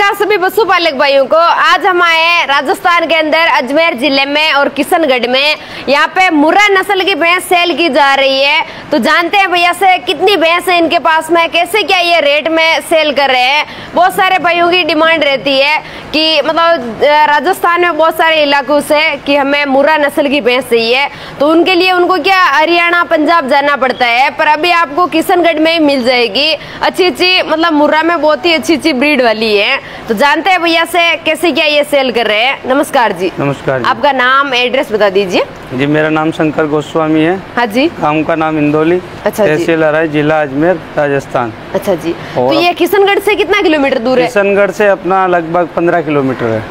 नमस्कार सभी पशुपालक भाइयों को। आज हम आए हैं राजस्थान के अंदर अजमेर जिले में और किशनगढ़ में। यहाँ पे मुर्रा नस्ल की भैंस सेल की जा रही है, तो जानते हैं भैया से कितनी भैंस है इनके पास में, कैसे क्या ये रेट में सेल कर रहे हैं। बहुत सारे भाइयों की डिमांड रहती है कि मतलब राजस्थान में बहुत सारे इलाकों से कि हमें मुर्रा नस्ल की भैंस चाहिए, तो उनके लिए उनको क्या हरियाणा पंजाब जाना पड़ता है, पर अभी आपको किशनगढ़ में ही मिल जाएगी अच्छी मतलब मुर्रा में बहुत ही अच्छी ब्रीड वाली है। तो जानते हैं भैया से कैसे क्या ये सेल कर रहे हैं। नमस्कार जी। नमस्कार जी। आपका नाम एड्रेस बता दीजिए। जी मेरा नाम शंकर गोस्वामी है। हाँ जी। गाँव का नाम इंदौली, तहसील अराई, जिला अजमेर, राजस्थान। अच्छा जी। तो ये किशनगढ़ से कितना किलोमीटर दूर है? किशनगढ़ से अपना लगभग 15 किलोमीटर है।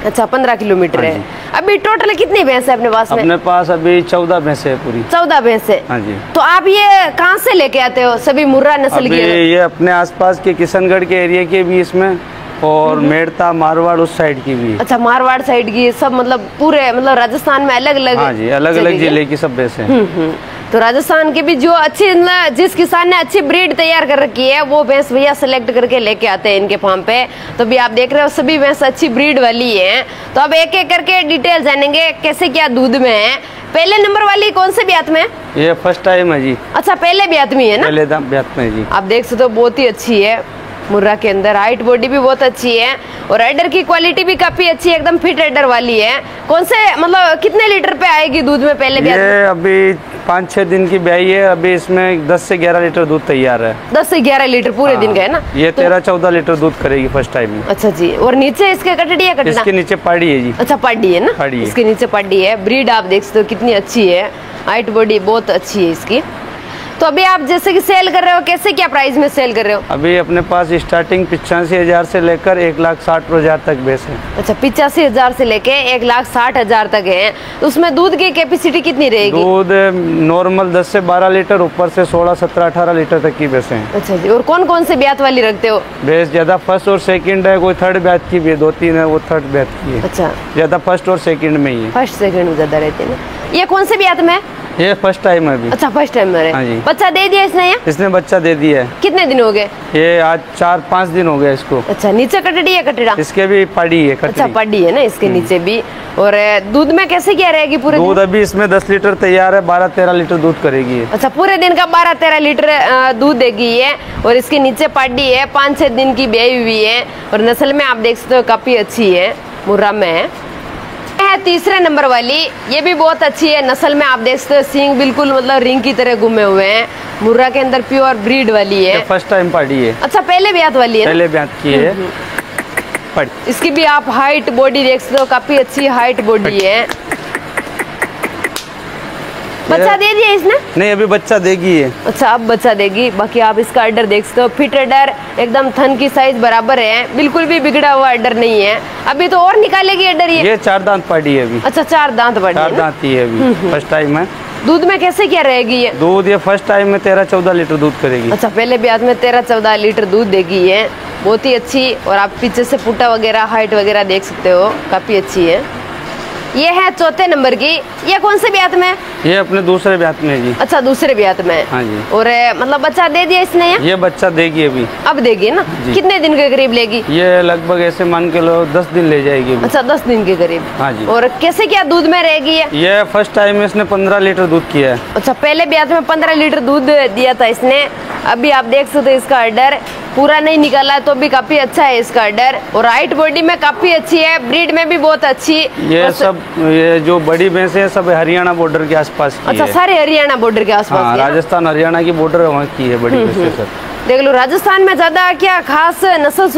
अच्छा 15 किलोमीटर है। अभी टोटल कितनी भैंस है अपने पास में? अपने पास अभी 14 भैंसे है पूरी। 14 भैंसे। हाँ जी। तो आप ये कहाँ से लेके आते हो सभी मुर्रा नस्ल की? ये अपने आसपास के किशनगढ़ के एरिया के भी इसमें और मेड़ता मारवाड़ उस साइड की भी। अच्छा मारवाड़ साइड की सब मतलब पूरे मतलब राजस्थान में अलग अलग? हाँ जी, अलग अलग जिले की सब भैंसे। तो राजस्थान की भी जो अच्छी जिस किसान ने अच्छी ब्रीड तैयार कर रखी है वो भैंस भैया सेलेक्ट करके लेके आते हैं इनके फार्म पे। तो भी आप देख रहे हो सभी भैंस अच्छी ब्रीड वाली है। तो अब एक एक करके डिटेल जानेंगे कैसे क्या दूध में है। पहले नंबर वाली कौन से ब्यात में? ये फर्स्ट टाइम है जी। अच्छा पहले ब्यात में है ना? पहले ब्यात में जी। आप देख सकते हो बहुत ही अच्छी है मुर्रा के अंदर, हाइट बॉडी भी बहुत अच्छी है और एडर की क्वालिटी भी काफी अच्छी है, एकदम फिट एडर वाली है। कौन से मतलब कितने लीटर पे आएगी दूध में पहले ब्यात? ये अभी 5-6 दिन की ब्याई है, अभी इसमें 10 से 11 लीटर दूध तैयार है। 10 से 11 लीटर पूरे दिन का है ना? ये 13-14 लीटर दूध करेगी फर्स्ट टाइम में। अच्छा जी। और नीचे इसके कटड़ी है? कटड़ा इसके नीचे पाड़ी है जी। अच्छा पाड़ी है ना? पाड़ी है। इसके नीचे पाड़ी है। ब्रीड आप देख सकते हो कितनी अच्छी है, हाइट बॉडी बहुत अच्छी है इसकी। तो अभी आप जैसे कि सेल कर रहे हो, कैसे क्या प्राइस में सेल कर रहे हो? अभी अपने पास स्टार्टिंग 85,000 से लेकर 1,60,000 तक भैंस है। अच्छा 85,000 से लेके 1,60,000 तक है। तो उसमें दूध की कैपेसिटी कितनी रहेगी? दूध नॉर्मल 10 से 12 लीटर, ऊपर से 16, 17, 18 लीटर तक की भैंसे हैं। अच्छा जी। और कौन कौन से ब्यात वाली रखते हो? भैंस ज्यादा फर्स्ट और सेकंड है, कोई थर्ड ब्यात की भी है, 2-3 है वो थर्ड ब्यात की है। अच्छा ज्यादा फर्स्ट और सेकंड में ही है। फर्स्ट सेकंड में ज्यादा रहती है ना। ये कौन से ब्यात में? ये फर्स्ट टाइम है अभी। अच्छा फर्स्ट टाइम में। हाँ जी। बच्चा दे दिया इसने? इसने बच्चा दे दिया है। कितने दिन हो गए? ये आज 4-5 दिन हो गए इसको। अच्छा नीचे कटड़ी है? कटड़ा इसके भी पाड़ी है। अच्छा पाड़ी है ना इसके नीचे भी। और दूध में कैसे क्या रहेगी पूरे दूध? अभी इसमें 10 लीटर तैयार है, 12-13 लीटर दूध करेगी। अच्छा पूरे दिन का 12-13 लीटर दूध देगी ये। और इसके नीचे पाड़ी है, 5-6 दिन की ब्याई हुई है और नस्ल में आप देख सकते हो काफी अच्छी है, मुर्रा में है। तीसरे नंबर वाली ये भी बहुत अच्छी है, नस्ल में आप देख सकते हो सींग बिल्कुल मतलब रिंग की तरह घूमे हुए हैं, मुर्रा के अंदर प्योर ब्रीड वाली है। फर्स्ट टाइम पाड़ी है। अच्छा पहले ब्यात वाली है? पहले ब्यात की है। इसकी भी आप हाइट बॉडी देख सकते हो, काफी अच्छी हाइट बॉडी है। बच्चा दे दिया इसने? नहीं अभी बच्चा देगी है। अच्छा अब बच्चा देगी। बाकी आप इसका अडर देख सकते हो, फिट अडर, एकदम थन की साइज बराबर है, बिल्कुल भी बिगड़ा हुआ अडर नहीं है। अभी तो और निकालेगी अडर ये? 4 दांत पाड़ी है अभी। अच्छा 4 दांत पाड़ी है। 4 दांत ही है अभी, फर्स्ट टाइम है। दूध में कैसे क्या रहेगी ये? दूध ये फर्स्ट टाइम में 13-14 लीटर दूध करेगी। अच्छा पहले ब्यात में 13-14 लीटर दूध देगी है, बहुत ही अच्छी। और आप पीछे से पुट्टा वगैरह हाइट वगैरह देख सकते हो, काफी अच्छी है। ये है चौथे नंबर की। ये कौन से ब्यात में? ये अपने दूसरे ब्यात में है जी। अच्छा दूसरे ब्यात में। हाँ जी। और मतलब बच्चा दे दिया इसने? ये बच्चा देगी अभी। अब देगी ना? कितने दिन के करीब लेगी? ये लगभग ऐसे मान के लो 10 दिन ले जाएगी अभी। अच्छा 10 दिन के करीब। हाँ जी। और कैसे क्या दूध में रहेगी ये फर्स्ट टाइम इसने 15 लीटर दूध किया है। अच्छा पहले ब्यात में 15 लीटर दूध दिया था इसने। अभी आप देख सकते हो इसका अडर पूरा नहीं निकाला तो भी काफी अच्छा है इसका अडर। और हाइट बॉडी में काफी अच्छी है, ब्रीड में भी बहुत अच्छी। ये सब ये जो बड़ी भैंस है सब हरियाणा बॉर्डर के आसपास की। अच्छा सारे हरियाणा बॉर्डर के आसपास। हाँ, राजस्थान हरियाणा की बॉर्डर वहाँ की है बड़ी भैंसें सब। देख लो राजस्थान में ज्यादा क्या खास नस्ल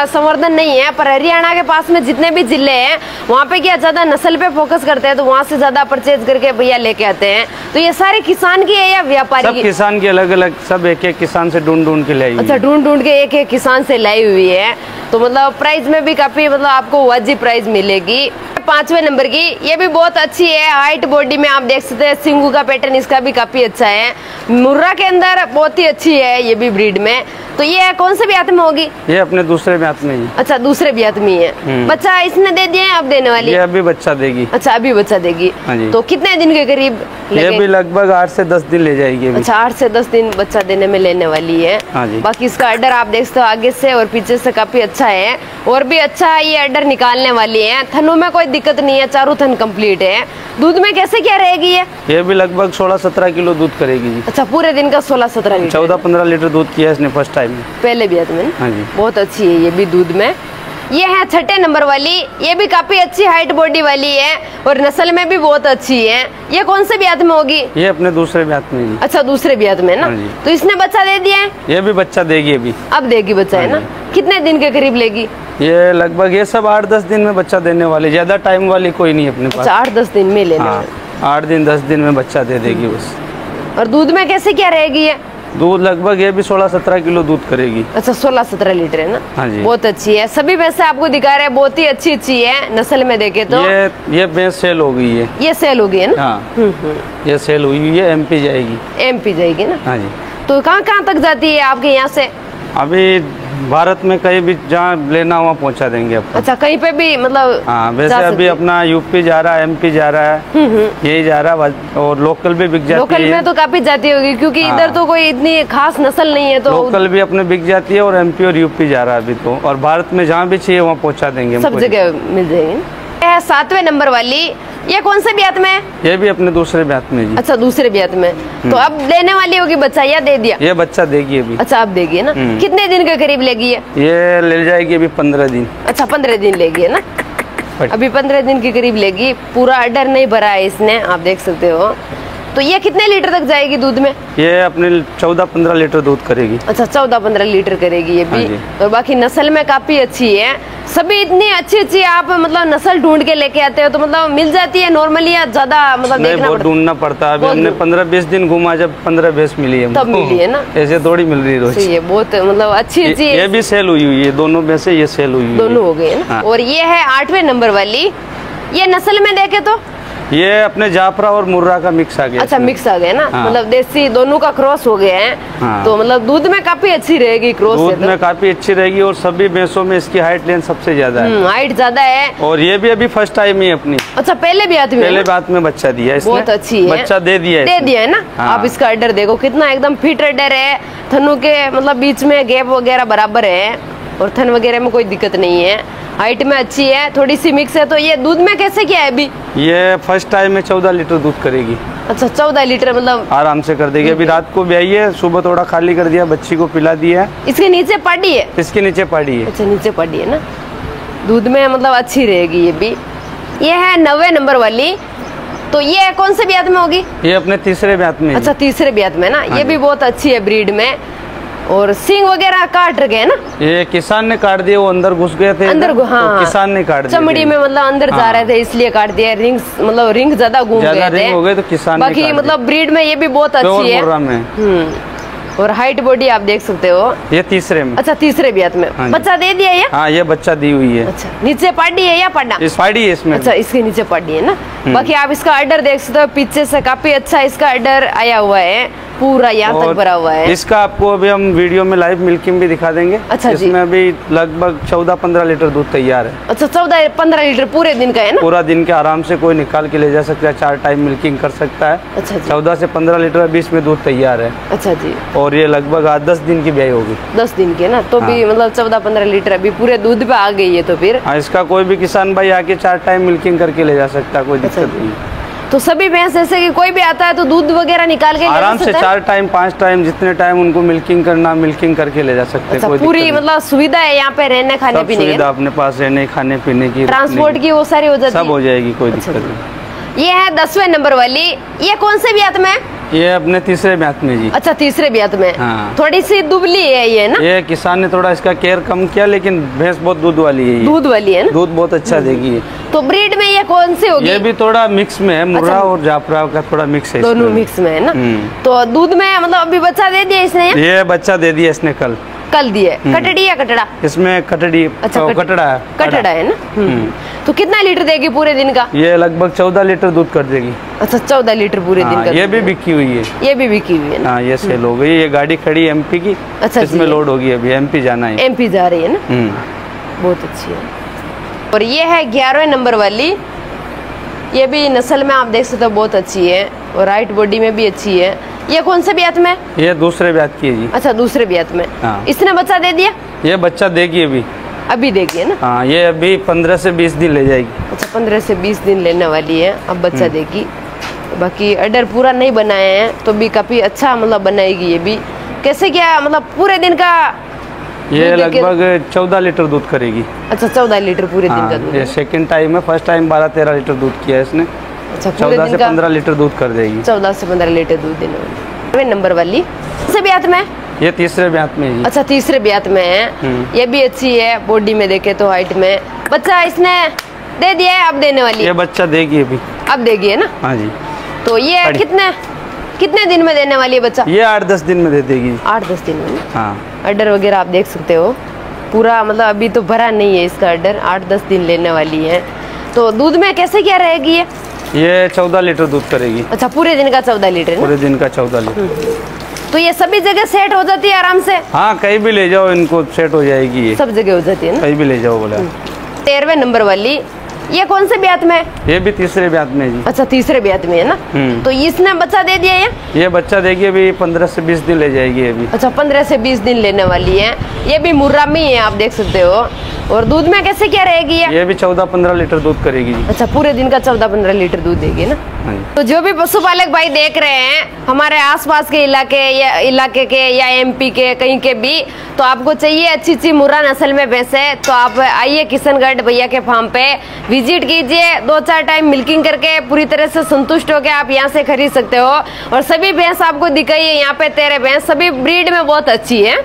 संवर्धन नहीं है, पर हरियाणा के पास में जितने भी जिले हैं वहाँ पे क्या ज्यादा नस्ल पे फोकस करते हैं, तो वहाँ से ज्यादा परचेज करके भैया लेके आते हैं। तो ये सारे किसान की है या व्यापारी की? किसान की अलग अलग, सब एक किसान से ढूंढ के लाई। अच्छा ढूंढ के एक किसान से लाई हुई है। तो मतलब प्राइस में भी काफी मतलब आपको वाजिब प्राइस मिलेगी। 5वें नंबर की ये भी बहुत अच्छी है, हाइट बॉडी में आप देख सकते हैं, सिंगू का पैटर्न इसका भी काफी अच्छा है, मुर्रा के अंदर बहुत ही अच्छी है ये भी ब्रीड में। तो ये कौन से ब्यात में होगी? ये अपने दूसरे ब्यात में ही। अच्छा, दूसरे ब्यात में ही है। बच्चा इसने दे दिया है, अब देने वाली ये है? अभी बच्चा देगी। अच्छा, अभी बच्चा देगी। हाँ जी। तो कितने दिन के करीब ये भी लगभग 8 से 10 दिन ले जाएगी अभी। अच्छा, 8 से 10 दिन बच्चा देने में लेने वाली है। हाँ जी। बाकी इसका अडर आप देख सकते हो आगे से और पीछे से काफी अच्छा है, और भी अच्छा ये अडर निकालने वाली है। थनों में कोई दिक्कत नहीं है, चारों थन कंप्लीट है। दूध में कैसे क्या रहेगी ये भी लगभग 16-17 किलो दूध करेगी जी। अच्छा, पूरे दिन का 16-17 लीटर? 14-15 लीटर दूध किया इसने फर्स्ट टाइम में, पहले ब्यात में। हाँ जी। बहुत अच्छी है ये भी दूध में। ये है 6ठे नंबर वाली, ये भी काफी अच्छी हाइट बॉडी वाली है और नस्ल में भी बहुत अच्छी है। ये कौन से ब्यात में होगी? ये अपने दूसरे ब्यात में ही। अच्छा, दूसरे ब्यात में ना। हाँ जी। तो इसने बच्चा दे दिया है? ये भी बच्चा देगी अभी, अब देगी बच्चा, है ना। कितने दिन के करीब लेगी? ये लगभग ये सब 8-10 दिन में बच्चा देने वाली, ज्यादा टाइम वाली कोई नहीं अपने पास। अच्छा, 8-10 दिन में लेने वाली। 8 दिन 10 दिन में बच्चा दे देगी बस। और दूध में कैसे क्या रहेगी ये? दूध लगभग ये भी 16-17 किलो दूध करेगी। अच्छा, 16-17 लीटर है ना। हाँ जी। बहुत अच्छी है। सभी भैंसे आपको दिखा रहे हैं, बहुत ही अच्छी अच्छी है नस्ल में देखे तो। ये भैंस सेल हो गई है। ये सेल हो गई है ना। हाँ, ये सेल हुई है, MP जाएगी। MP जाएगी ना। हाँ जी। तो कहाँ कहाँ तक जाती है आपके यहाँ से? अभी भारत में कहीं भी जहाँ लेना हुआ पहुँचा देंगे आपको। अच्छा, कहीं पे भी मतलब? हाँ, वैसे अभी अपना UP जा रहा है, MP जा रहा है, यही जा रहा है, और लोकल भी बिक जाती है। लोकल में तो काफी जाती होगी क्योंकि इधर तो कोई इतनी खास नस्ल नहीं है, तो लोकल भी अपने बिक जाती है, और MP और UP जा रहा है अभी तो, और भारत में जहाँ भी चाहिए वहाँ पहुँचा देंगे, सब जगह मिल जाएगी। 7वें नंबर वाली, ये कौन से ब्यात में है? ये भी अपने दूसरे ब्यात में जी। अच्छा, दूसरे ब्यात में। तो अब देने वाली होगी बच्चा या दे दिया? ये बच्चा देगी अभी। अच्छा, अब देगी ना। कितने दिन के करीब लेगी ये ले जाएगी अभी 15 दिन। अच्छा, 15 दिन लेगी है ना। अभी 15 दिन के करीब लेगी। पूरा अडर नहीं भरा है इसने, आप देख सकते हो। तो ये कितने लीटर तक जाएगी दूध में? ये अपने 14-15 लीटर दूध करेगी। अच्छा, 14-15 लीटर करेगी ये भी। और बाकी नस्ल में काफी अच्छी है। सभी इतनी अच्छी अच्छी आप मतलब नस्ल ढूंढ के लेके आते हो तो मतलब मिल जाती है नॉर्मली, या ज्यादा मतलब देखना बहुत ढूंढना पड़ता है। अभी हमने 15-20 दिन घुमा, जब 15 भैंस मिली है तब मिली है ना। ऐसे थोड़ी मिल रही रोज। ये बहुत मतलब अच्छी अच्छी। ये भी सेल हुई है, दोनों भैंसे ये सेल हुई है, दोनों हो गए ना। और ये है 8वें नंबर वाली, ये नस्ल में देखे तो ये अपने जाफरा और मुर्रा का मिक्स आ गया। अच्छा, मिक्स आ गया ना। हाँ। मतलब देसी दोनों का क्रॉस हो गया है। हाँ। तो मतलब दूध में काफी अच्छी रहेगी, क्रॉस दूध में काफी अच्छी रहेगी, और सभी भैंसों में इसकी हाइट लेंथ सबसे ज्यादा है। हाइट ज्यादा है। और ये भी अभी फर्स्ट टाइम ही अपनी। अच्छा, पहले भी आती है? पहले बात में बच्चा दिया इसने। बहुत अच्छी है, बच्चा दे दिया है ना। हाँ। आप इसका अडर देखो, कितना एकदम फिट अडर है। थनों के मतलब बीच में गैप वगैरह बराबर है, और थन वगैरह में कोई दिक्कत नहीं है। हाइट में अच्छी है, थोड़ी सी मिक्स है। तो ये दूध में कैसे क्या है अभी? ये फर्स्ट टाइम में 14 लीटर दूध करेगी। अच्छा, 14 लीटर मतलब आराम से कर देगी। अभी रात को भी आई है, सुबह थोड़ा खाली कर दिया, बच्ची को पिला दिया। इसके नीचे पाड़ी है? इसके नीचे पाड़ी है। अच्छा, नीचे पाड़ी है ना। दूध में मतलब अच्छी रहेगी ये भी। ये है 9वें नंबर वाली, तो ये कौन से ब्यात में होगी? ये अपने तीसरे ब्यात में। अच्छा, तीसरे ब्यात में ना। ये भी बहुत अच्छी है ब्रीड में, और सींग वगैरह काट रखे है ना। ये किसान ने काट दिए, वो अंदर घुस गए थे अंदर। हाँ, तो किसान ने काट दिया, चमड़ी में मतलब अंदर जा रहे थे इसलिए काट दिया। रिंग मतलब रिंग ज्यादा घूम गए थे, हो गए तो किसान बाकी ने मतलब ब्रीड में ये भी बहुत अच्छी है। और हाइट बॉडी आप देख सकते हो। ये तीसरे में। अच्छा, तीसरे ब्यात में। हाँ, बच्चा दे दिया ये? हाँ, ये बच्चा दी हुई है। अच्छा, नीचे पाड़ी है या पाड़ा? इस पाड़ी है इसमें। अच्छा, इसके नीचे पाड़ी है ना। बाकी आप इसका अडर देख सकते हो, पीछे से काफी अच्छा इसका अडर आया हुआ है, पूरा यहाँ तक भरा हुआ है। इसका आपको अभी हम वीडियो में लाइव मिल्किंग भी दिखा देंगे। अच्छा, इसमें अभी लगभग 14-15 लीटर दूध तैयार है। अच्छा, 14-15 लीटर पूरे दिन का है ना? पूरा दिन के आराम से कोई निकाल के ले जा सकता है, 4 टाइम मिल्किंग कर सकता है। अच्छा, 14 से 15 लीटर 20 में दूध तैयार है। अच्छा जी। और ये लगभग 10 दिन की ब्याई होगी। 10 दिन की ना, तो भी मतलब 14-15 लीटर अभी पूरे दूध पे आ गई है। तो फिर इसका कोई भी किसान भाई आके 4 टाइम मिल्किंग करके ले जा सकता है, कोई दिक्कत नहीं। तो सभी भैंस जैसे कि कोई भी आता है तो दूध वगैरह निकाल के आराम से 4 टाइम 5 टाइम जितने टाइम उनको मिल्किंग करना, मिल्किंग करके ले जा सकते हैं। अच्छा, पूरी मतलब सुविधा है यहाँ पे रहने खाने पीने की? सुविधा अपने पास रहने खाने पीने की, ट्रांसपोर्ट की वो सारी हो जाती है? सब हो जाएगी, कोई दिक्कत नहीं। ये है 10वें नंबर वाली, ये कौन से ब्यात में है? ये अपने तीसरे ब्यात में जी। अच्छा, तीसरे ब्यात में। हाँ। थोड़ी सी दुबली है ये ना? ये किसान ने थोड़ा इसका केयर कम किया, लेकिन भैंस बहुत दूध वाली है। दूध वाली है ना? दूध बहुत अच्छा देगी। तो ब्रीड में ये कौन सी होगी? ये भी थोड़ा मिक्स में है, मुर्रा और जाफरा का थोड़ा मिक्स है। दोनों मिक्स में है ना। तो दूध में मतलब अभी बच्चा दे दिया इसने? ये बच्चा दे दिया इसने कल निकाल दिए। कटड़ी या कटड़ा? इसमें कटड़ी। अच्छा, कटड़ा है। कटड़ा है ना। तो कितना लीटर देगी पूरे दिन का? ये लगभग 14 लीटर दूध कर देगी। अच्छा, 14 लीटर पूरे दिन का। ये भी बिकी हुई है। ये भी बिकी हुई है ना। हाँ, ये सेल हो गई। ये गाड़ी खड़ी है एमपी की। अच्छा, इसमें लोड होगी, अभी एमपी जाना है। एमपी जा रही है ना। बहुत अच्छी है। और ये है 11वें नंबर वाली। ये भी नस्ल में आप देख सकते हो बहुत अच्छी है और राइट बॉडी में भी अच्छी है। ये कौन से ब्यात में? ये दूसरे ब्यात की है जी। अच्छा, दूसरे ब्यात में। हाँ। इसने बच्चा दे दिया? ये बच्चा देगी अभी देगी है ना। हाँ, ये अभी 15 से 20 दिन ले जाएगी। अच्छा, 15 से 20 दिन लेने वाली है, अब बच्चा देगी। बाकी ऑर्डर पूरा नहीं बनाए हैं तो भी काफी अच्छा मतलब बनाएगी ये भी। कैसे क्या मतलब पूरे दिन का? ये लगभग 14 लीटर दूध करेगी। अच्छा, 14 लीटर पूरे दिन का दूध। ये सेकंड टाइम है, फर्स्ट टाइम 12-13 लीटर दूध किया है इसने। अच्छा, 14 से 15 लीटर दूध कर देगी। 14 से 15 लीटर दूध देने वाली। नंबर वाली से ब्यात में? ये तीसरे ब्यात में है। अच्छा, तीसरे ब्यात में है। ये भी अच्छी है, बॉडी में देखे तो हाइट में। बच्चा इसने दे दिया है, अब देने वाली है? ये बच्चा देगी अभी। अब देगी है ना। हाँ जी। तो ये कितने दिन में देने वाली है बच्चा? ये 8-10 दिन में दे देगी। 8-10 दिन में। हाँ। ऑर्डर वगैरह आप देख सकते हो पूरा, मतलब अभी तो भरा नहीं है इसका ऑर्डर, 8-10 दिन लेने वाली है। तो दूध में कैसे क्या रहेगी ये 14 लीटर दूध करेगी। अच्छा, पूरे दिन का 14 लीटर? पूरे दिन का 14 लीटर। तो ये सभी जगह सेट हो जाती है आराम से? हाँ, कहीं भी ले जाओ इनको सेट हो जाएगी। ये सब जगह हो जाती है ना। कहीं भी ले जाओ बोला। 13वें नंबर वाली। ये कौन से ब्यात में? ये भी तीसरे ब्यात में जी। अच्छा, तीसरे ब्यात में है ना। तो इसने बच्चा दे दिया ये बच्चा देगी अभी 15 से 20 दिन ले जाएगी अभी। अच्छा, 15 से 20 दिन लेने वाली है। ये भी मुर्रा में ही है, आप देख सकते हो। और दूध में कैसे क्या रहेगी ये भी 14-15 लीटर दूध करेगी जी। अच्छा, पूरे दिन का 14-15 लीटर दूध देगी ना। तो जो भी पशुपालक भाई देख रहे हैं हमारे आसपास के इलाके के या एमपी के कहीं के भी, तो आपको चाहिए अच्छी मुर्रा नस्ल में भैंसे, तो आप आइए किशनगढ़ भैया के फार्म पे विजिट कीजिए। 2-4 टाइम मिल्किंग करके पूरी तरह से संतुष्ट होकर आप यहाँ से खरीद सकते हो। और सभी भैंस आपको दिखाई है यहाँ पे 13 भैंस, सभी ब्रीड में बहुत अच्छी है।